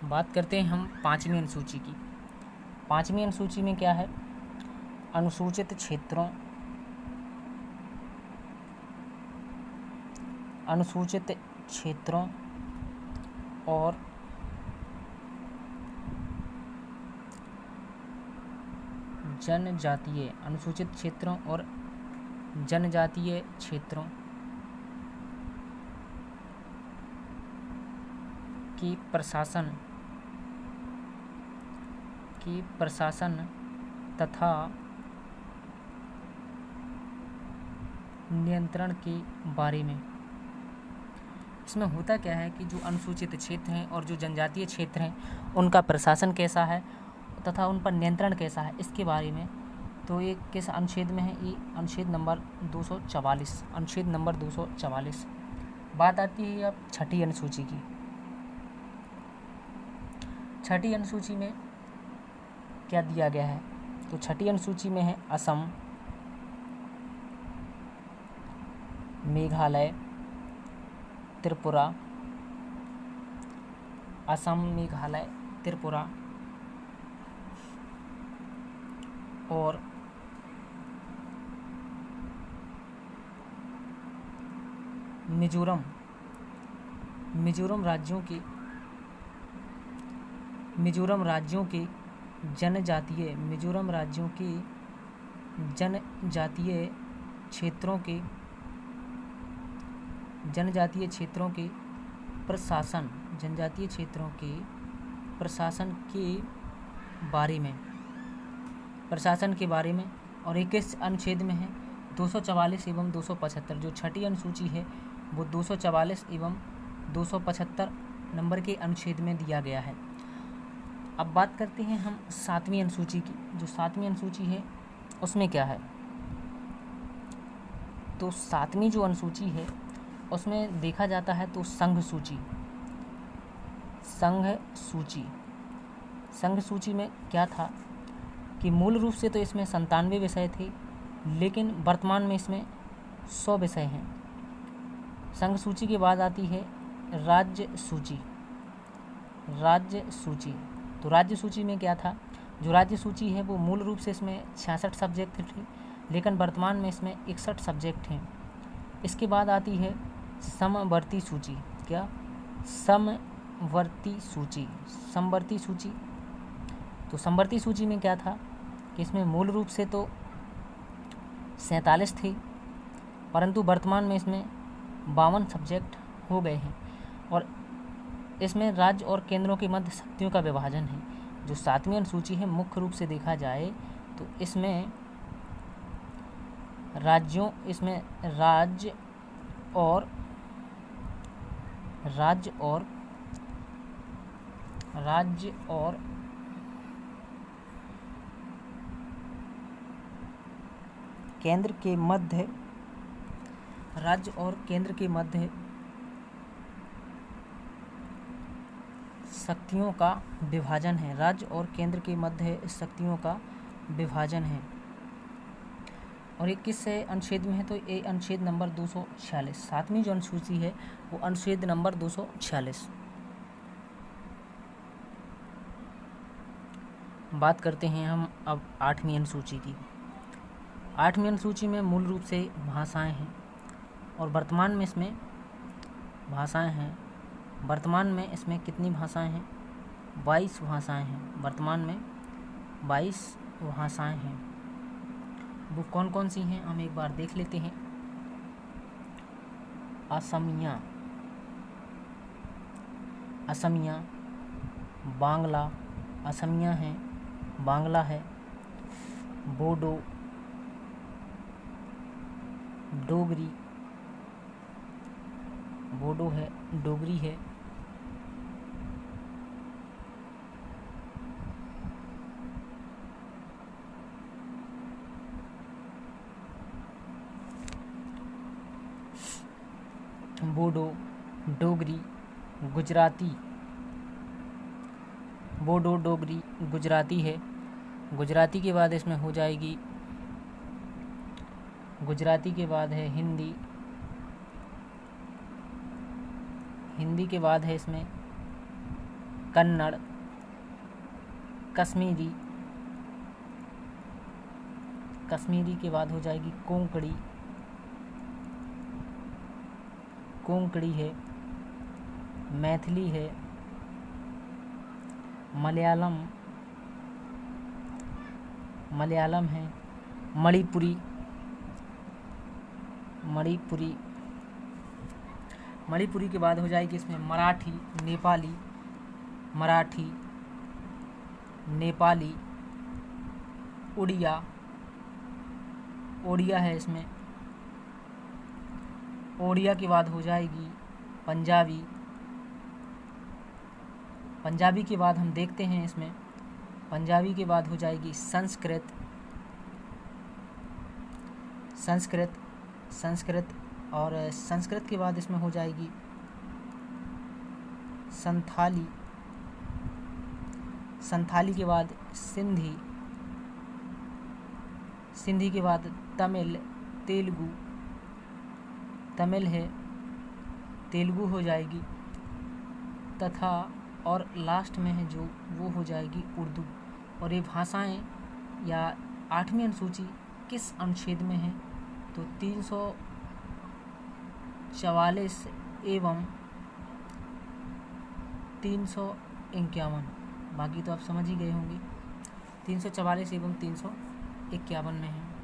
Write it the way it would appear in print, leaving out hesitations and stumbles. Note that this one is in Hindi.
बात करते हैं हम पाँचवीं अनुसूची की। पाँचवीं अनुसूची में क्या है? अनुसूचित क्षेत्रों और जनजातीय अनुसूचित क्षेत्रों और जनजातीय क्षेत्रों की प्रशासन तथा नियंत्रण के बारे में। इसमें होता क्या है कि जो अनुसूचित क्षेत्र हैं और जो जनजातीय क्षेत्र हैं उनका प्रशासन कैसा है तथा उन पर नियंत्रण कैसा है, इसके बारे में। तो ये किस अनुच्छेद में है? ये अनुच्छेद नंबर 244। अनुच्छेद नंबर 244। बात आती है अब छठी अनुसूची की। छठी अनुसूची में क्या दिया गया है? तो छठी अनुसूची में है असम, मेघालय, त्रिपुरा। असम, मेघालय, त्रिपुरा और मिजोरम। मिजोरम राज्यों के जनजातीय क्षेत्रों के प्रशासन के बारे में। और एक इस अनुच्छेद में है 244 एवं 275। जो छठी अनुसूची है वो 244 एवं 275 नंबर के अनुच्छेद में दिया गया है। अब बात करते हैं हम सातवीं अनुसूची की। जो सातवीं अनुसूची है उसमें क्या है? तो सातवीं जो अनुसूची है उसमें देखा जाता है तो संघ सूची में क्या था कि मूल रूप से तो इसमें 97 विषय थे, लेकिन वर्तमान में इसमें 100 विषय हैं। संघ सूची के बाद आती है राज्य सूची। तो राज्य सूची में क्या था? जो राज्य सूची है वो मूल रूप से इसमें 66 सब्जेक्ट थे, लेकिन वर्तमान में इसमें 61 सब्जेक्ट हैं। इसके बाद आती है समवर्ती सूची। क्या? समवर्ती सूची। तो समवर्ती सूची में क्या था कि इसमें मूल रूप से तो 47 थे, परंतु वर्तमान में इसमें 52 सब्जेक्ट हो गए हैं। और इसमें राज्य और केंद्रों के मध्य शक्तियों का विभाजन है। जो सातवीं अनुसूची है मुख्य रूप से देखा जाए तो इसमें राज्य और केंद्र के मध्य शक्तियों का विभाजन है। और ये किस अनुच्छेद में है? तो ये अनुच्छेद नंबर 246। सातवीं जो अनुसूची है वो अनुच्छेद नंबर 246। बात करते हैं हम अब आठवीं अनुसूची की। आठवीं अनुसूची में मूल रूप से भाषाएं हैं और वर्तमान में इसमें कितनी भाषाएं हैं? 22 भाषाएं हैं। वर्तमान में 22 भाषाएं हैं। वो कौन कौन सी हैं हम एक बार देख लेते हैं। असमिया, बांग्ला, असमिया है, बांग्ला है, बोडो, डोगरी है, बोडो, डोगरी, गुजराती है। गुजराती के बाद इसमें हो जाएगी, गुजराती के बाद है हिंदी, हिंदी के बाद है इसमें कन्नड़, कश्मीरी, कश्मीरी के बाद हो जाएगी कोंकणी, कोंकणी है, मैथिली है, मलयालम, मलयालम है, मणिपुरी, मणिपुरी, मणिपुरी के बाद हो जाएगी इसमें मराठी, नेपाली, मराठी, नेपाली, उड़िया, ओडिया है इसमें, ओडिया के बाद हो जाएगी पंजाबी, पंजाबी के बाद हम देखते हैं इसमें, पंजाबी के बाद हो जाएगी संस्कृत, संस्कृत, संस्कृत, और संस्कृत के बाद इसमें हो जाएगी संथाली, संथाली के बाद सिंधी, सिंधी के बाद तमिल, तेलुगु, तमिल है, तेलुगु हो जाएगी, तथा और लास्ट में है जो वो हो जाएगी उर्दू। और ये भाषाएं या 8वीं अनुसूची किस अनुच्छेद में है? तो 344 एवं 351, बाकी तो आप समझ ही गए होंगे, 344 एवं 351 में है।